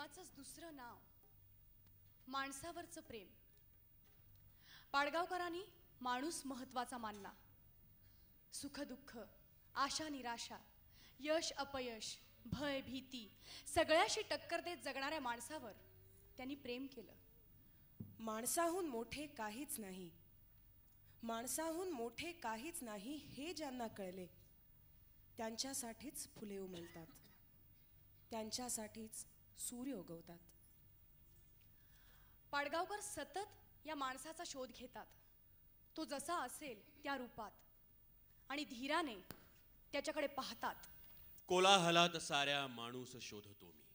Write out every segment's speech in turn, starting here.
प्रेमाचंच दुसरं नाव माणसावरचं प्रेम. पाडगावकरांनी माणूस महत्वाचा मानला. सुख दुःख, आशा निराशा, यश अपयश, भय भीती सगळ्याशी टक्कर देत जगणाऱ्या माणसावर त्यांनी प्रेम केलं. माणसाहून मोठे काहीच नाही, माणसाहून मोठे काहीच नाही हे ज्यांना कळले त्यांच्यासाठीच फुले उमलतात, त्यांच्यासाठीच सूर्य उगवतात. पाडगावकर सतत या माणसाचा शोध घेतात. तो जसा असेल त्या रूपात आणि धीराने त्याच्याकडे पाहतात. कोलाहलात साऱ्या माणूस शोधतो मी,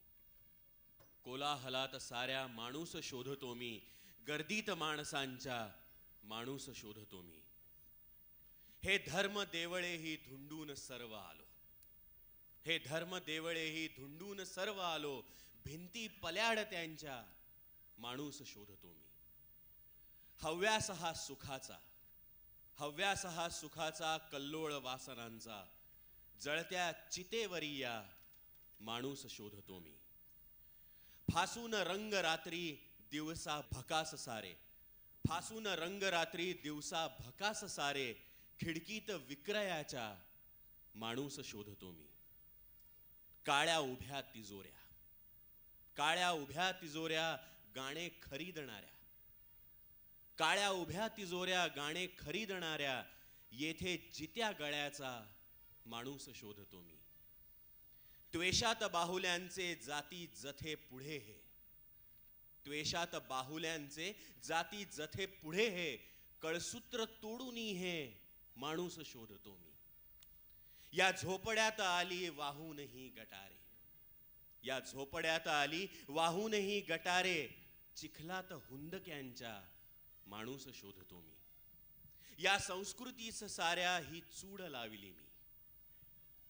कोलाहलात साऱ्या माणूस शोधतो मी, गर्दीत माणसांच्या माणूस शोधतो मी. हे धर्म देवळेही धुंडून सर्व आलो, हे धर्म देवळेही धुंडून सर्व आलो, भिंती पल्याड त्यांच्या माणूस शोधतो मी. हव्यास हा सुखाचा, हव्यास हा सुखाचा, कल्लोळ वासनांचा, जळत्या चितेवरिया माणूस शोधतो मी. फासून रंग रात्री दिवसा भकास सारे, फासून रंग रात्री दिवसा भकास सारे, खिडकीत विक्रयाच्या माणूस शोधतो मी. काळ्या उभ्या तिजोऱ्या, काळ्या उभ्या तिजोऱ्या गाणे खरीदणाऱ्या, काळ्या उभ्या तिजोऱ्या गाणे खरीदणाऱ्या, येथे जित्या गळ्याचा माणूस शोधतो मी. त्वेषात बाहुल्यांचे जाती जथे पुढे हे, त्वेषात बाहुल्यांचे जाती जथे पुढे हे, कळसूत्र तोडूनी हे माणूस शोधतो मी. या झोपड्यात आली वाहूनही गटारे, या झोपड्यात आली वाहूनही गटारे, चिखलात हुंदक्यांच्या माणूस शोधतो मी. या संस्कृतीस साऱ्या ही चूड लाविली मी,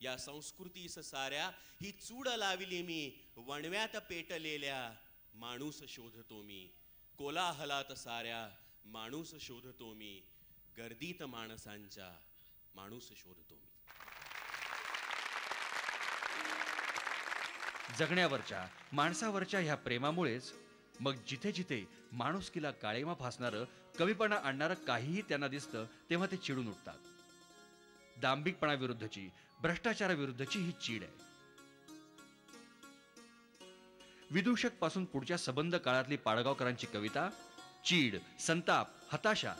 या संस्कृतीस साऱ्या ही चूड लाविली मी, वणव्यात पेटलेल्या माणूस शोधतो मी. कोलाहलात साऱ्या माणूस शोधतो मी, गर्दीत माणसांच्या माणूस शोधतो मी. जगण्यावरच्या माणसावरच्या ह्या प्रेमामुळेच मग जिथे जिथे माणुसकीला काळेमा फासणारं, कमीपणा आणणारं काहीही त्यांना दिसतं तेव्हा ते चिडून उठतात. दांभिकपणाविरुद्धची, भ्रष्टाचाराविरुद्धची ही चीड आहे. विदूषक पासून पुढच्या सबंध काळातली पाडगावकरांची कविता चीड, संताप, हताशा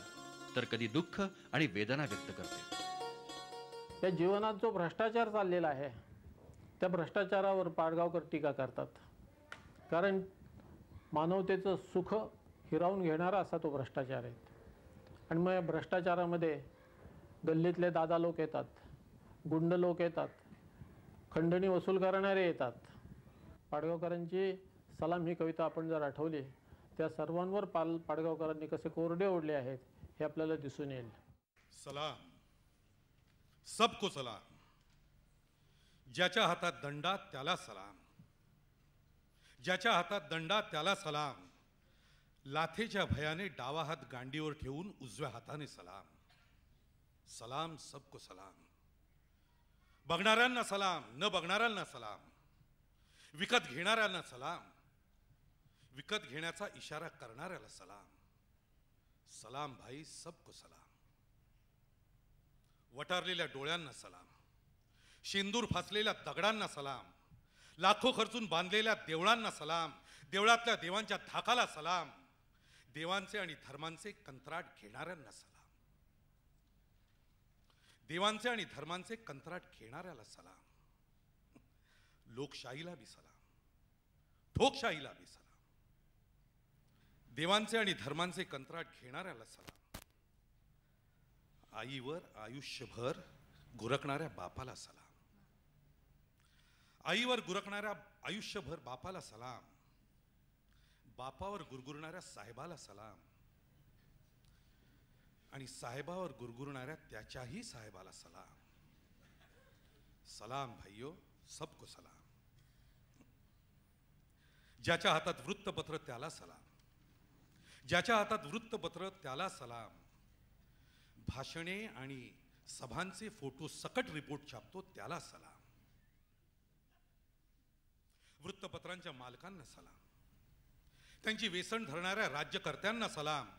तर कधी दुःख आणि वेदना व्यक्त करते. या जीवनात जो भ्रष्टाचार चाललेला आहे त्या भ्रष्टाचारावर पाडगावकर टीका करतात. कारण मानवतेचं सुख हिरावून घेणारा असा तो भ्रष्टाचार आहे. आणि मग या भ्रष्टाचारामध्ये गल्लीतले दादा लोक येतात, गुंड लोक येतात, खंडणी वसूल करणारे येतात. पाडगावकरांची सलाम ही कविता आपण जर आठवली त्या सर्वांवर पाडगावकरांनी कसे कोरडे ओढले आहेत हे आपल्याला दिसून येईल. सलाम, सबको सलाम. ज्याच्या हातात दंडा त्याला सलाम, ज्याच्या हातात दंडा त्याला सलाम. लाथेच्या भयाने डावा हात गांडीवर ठेवून उजव्या हाताने सलाम. सलाम, सबको सलाम. बघणाऱ्यांना सलाम, न बघणाऱ्यांना सलाम. विकत घेणाऱ्यांना सलाम, विकत घेण्याचा इशारा करणाऱ्याला सलाम. सलाम भाई, सबको सलाम. वटारलेल्या डोळ्यांना सलाम, शेंदूर फासलेल्या दगडांना सलाम, लाखो खर्चून बांधलेल्या देवळांना सलाम, देवळातल्या देवांच्या धाकाला सलाम, देवांचे आणि धर्मांचे कंत्राट घेणाऱ्यांना सलाम, देवांचे आणि धर्मांचे कंत्राट घेणाऱ्याला सलाम. लोकशाहीला बी सलाम, ठोकशाहीला बी सलाम, देवांचे आणि धर्मांचे कंत्राट घेणाऱ्याला सलाम. आईवर आयुष्यभर गुरकणाऱ्या बापाला सलाम, आईवर गुरकणाऱ्या आयुष्यभर बापाला सलाम, बापावर गुरगुरणाऱ्या साहेबाला सलाम आणि साहेबावर गुरगुरणाऱ्या त्याच्याही साहेबाला सलाम. सलाम भाइयो, सबको सलाम. ज्याच्या हातात वृत्तपत्र त्याला सलाम, ज्याच्या हातात वृत्तपत्र त्याला सलाम. भाषणे आणि सभांचे फोटो सकट रिपोर्ट छापतो त्याला सलाम. वृत्तपत्रांच्या मालकांना सलाम, त्यांची वेसण धरणाऱ्या राज्यकर्त्यांना सलाम,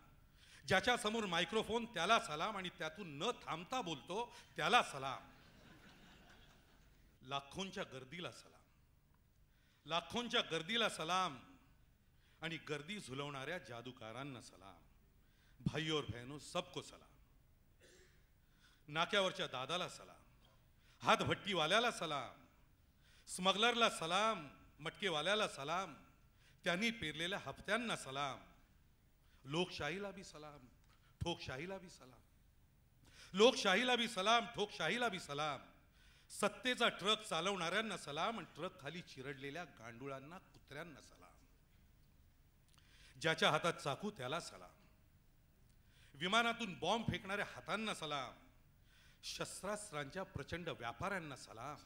ज्याच्या समोर मायक्रोफोन त्याला सलाम आणि त्यातून न थांबता बोलतो त्याला सलाम. लाखोंच्या गर्दीला सलाम, लाखोंच्या गर्दीला सलाम आणि गर्दी झुलवणाऱ्या जादूकारांना सलाम. भाई और बहनों, सबको सलाम. नाक्यावरच्या दादाला सलाम, हातभट्टीवाल्याला सलाम, स्मगलरला सलाम, मटकेवाल्याला सलाम, त्यांनी पेरलेल्या हप्त्यांना सलाम. लोकशाहीला भी सलाम, ठोकशाहीला भी सलाम, लोकशाहीला भी सलाम, ठोकशाहीला भी सलाम. सत्तेचा ट्रक चालवणाऱ्यांना सलाम आणि ट्रक खाली चिरडलेल्या गांडुळांना, कुत्र्यांना सलाम. ज्याच्या हातात चाकू त्याला सलाम, विमानातून बॉम्ब फेकणाऱ्या हातांना सलाम, शस्त्रास्त्रांच्या प्रचंड व्यापाऱ्यांना सलाम,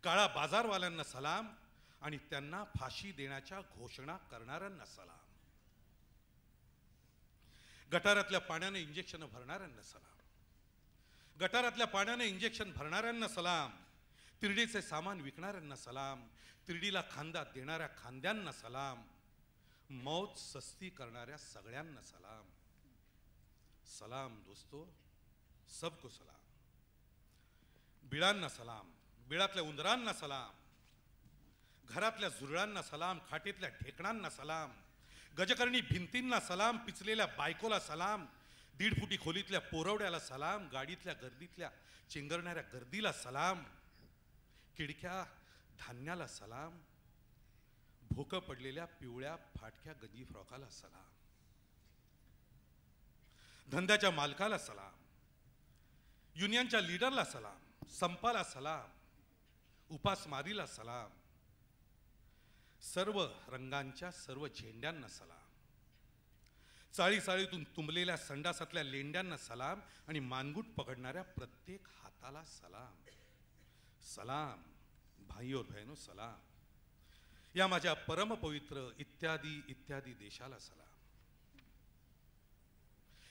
काळा बाजारवाल्यांना सलाम आणि त्यांना फाशी देण्याच्या घोषणा करणाऱ्यांना सलाम. गटारातल्या पाण्याने इंजेक्शन भरणाऱ्यांना सलाम, गटारातल्या पाण्याने इंजेक्शन भरणाऱ्यांना सलाम. तिरडीचे सामान विकणाऱ्यांना सलाम, तिरडीला खांदा देणाऱ्या खांद्यांना सलाम. मौत सस्ती करणाऱ्या सगळ्यांना सलाम. सलाम दोस्तो, सबको सलाम. बिळांना सलाम, बिळातल्या उंदरांना सलाम, घरातल्या झुरळांना सलाम, खाटेतल्या ढेकणांना सलाम, गजकर्णी भिंतींना सलाम, पिचलेल्या बायकोला सलाम, 1.5 फुटी खोलीतल्या पोरवड्याला सलाम, गाडीतल्या गर्दीतल्या चेंगरणाऱ्या गर्दीला सलाम, किडक्या धान्याला सलाम, भोकं पडलेल्या पिवळ्या फाटक्या गंजी फ्रॉकाला सलाम. धंद्याच्या मालकाला सलाम, युनियनच्या लीडरला सलाम, संपाला सलाम, उपासमारीला सलाम, सर्व रंगांच्या सर्व झेंड्यांना सलाम, चाळीतून तुंबलेल्या संडासातल्या लेंड्यांना सलाम आणि मानगुट पकडणाऱ्या प्रत्येक हाताला सलाम. सलाम भाई और बहनों, सलाम. या माझ्या परमपवित्र इत्यादी इत्यादी देशाला सलाम,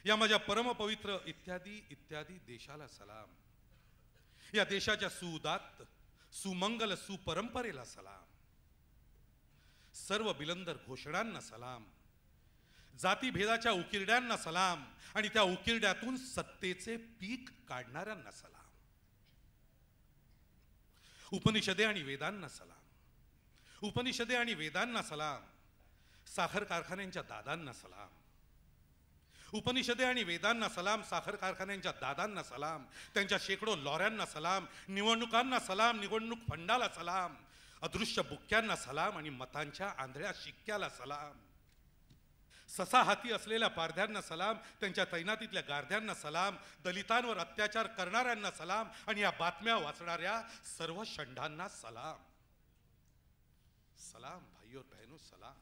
या माझ्या परमपवित्र इत्यादी इत्यादी देशाला सलाम. या देशाच्या सुउदात्त सुमंगल सुपरंपरेला सलाम. सर्व बिलंदर घोषणांना सलाम, जातीभेदाच्या उकिरड्यांना सलाम आणि त्या उकिरड्यातून सत्तेचे पीक काढणाऱ्यांना सलाम. उपनिषदे आणि वेदांना सलाम, उपनिषदे आणि वेदांना सलाम. साखर कारखान्यांच्या दादांना सलाम, उपनिषदे आणि वेदांना सलाम. साखर कारखान्यांच्या दादांना सलाम, त्यांच्या शेकडो लॉऱ्यांना सलाम, निवडणुकांना सलाम, निवडणूक फंडाला सलाम, अदृश्य बुक्क्यांना सलाम आणि मतांच्या आंधळ्या शिक्क्याला सलाम. ससा हाती असलेल्या पारध्यांना सलाम, त्यांच्या तैनातीतल्या गारध्यांना सलाम, दलितांवर अत्याचार करणाऱ्यांना सलाम आणि या बातम्या वाचणाऱ्या सर्व षंडांना सलाम. सलाम भाई और बहनों, सलाम.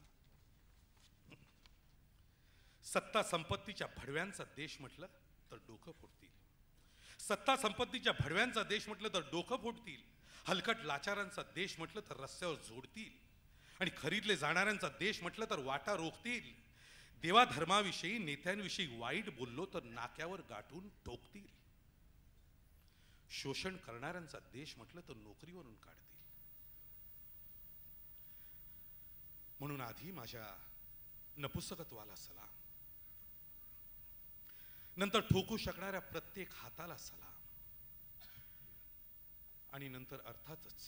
सत्ता संपत्तीच्या भडव्यांचा देश म्हटलं तर डोकं फोडतील, सत्ता संपत्तीच्या भडव्यांचा देश म्हटलं तर डोकं फोडतील, हलकट लाचारांचा देश म्हटलं तर रस्त्यावर जोडतील आणि खरीदले जाणाऱ्यांचा देश म्हटलं तर वाटा रोखतील. देवाधर्माविषयी नेत्यांविषयी वाईट बोललो तर नाक्यावर गाठून टोकतील. शोषण करणाऱ्यांचा देश म्हटलं तर नोकरीवरून काढतील. म्हणून आधी माझ्या नपुसकत्वाला सलाम, नंतर ठोकू शकणाऱ्या प्रत्येक हाताला सलाम आणि नंतर अर्थातच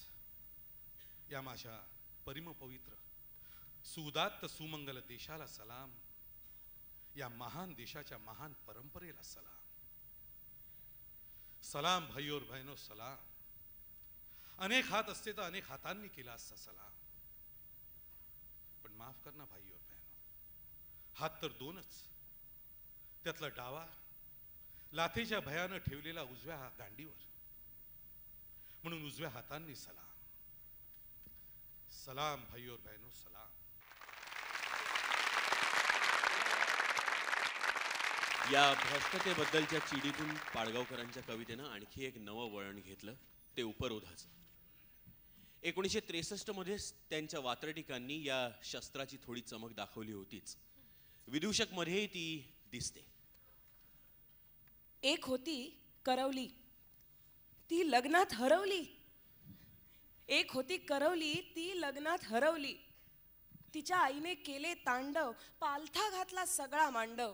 या माझ्या परिमपवित्र सुउदात्त सुमंगल देशाला सलाम. या महान देशाच्या महान परंपरेला सलाम. सलाम भाई और बहनों, सलाम. अनेक हात असते तर अनेक हातांनी केला असता सलाम, पण माफ करना भाई और बहनों, हात तर दोनच, त्यातला डावा लाथेच्या भयानं ठेवलेला उजव्या गांडीवर, म्हणून उजव्या हातांनी सलाम. सलाम भाई और बहनों, सलाम. या भ्रष्टतेबद्दलच्या चिडीतून पाडगावकरांच्या कवितेनं आणखी एक नवं वळण घेतलं, ते उपरोधाचं. 1963 मध्ये त्यांच्या वात्रटिकांनी या शस्त्राची थोडी चमक दाखवली होतीच. विदूषक मध्येही ती दिसते. एक होती करवली, ती लग्नात हरवली. एक होती करवली, ती लग्नात हरवली. तिच्या आईने केले तांडव, पालथा घातला सगळा मांडव.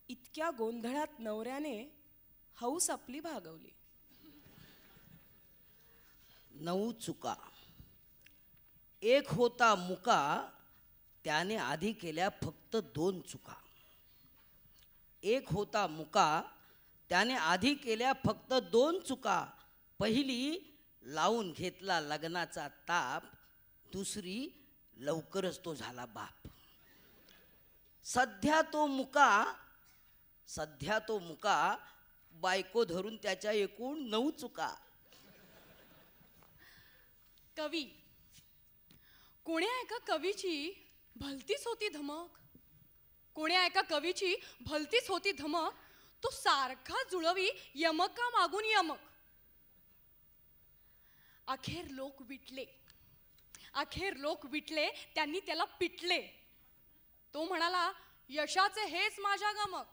इतक्या गोंधळात नवऱ्याने हौस आपली भागवली. 9 चुका. एक होता मुका, त्याने आधी केल्या फक्त 2 चुका. एक होता मुका, त्याने आधी केल्या फक्त 2 चुका. पहिली लावून घेतला लग्नाचा ताप, दुसरी लवकरच तो झाला बाप. सध्या तो मुका, बायको धरून त्याच्या एकूण 9 चुका. कवी, कोण्या एका कवीची भलतीच होती धमक. कोण्या एका कवीची भलतीच होती धमक. तो सारखा जुळवी यमका मागून यमक. अखेर लोक विटले, त्यांनी त्याला पिटले. तो म्हणाला, यशाचे हेच माझ्या गमक.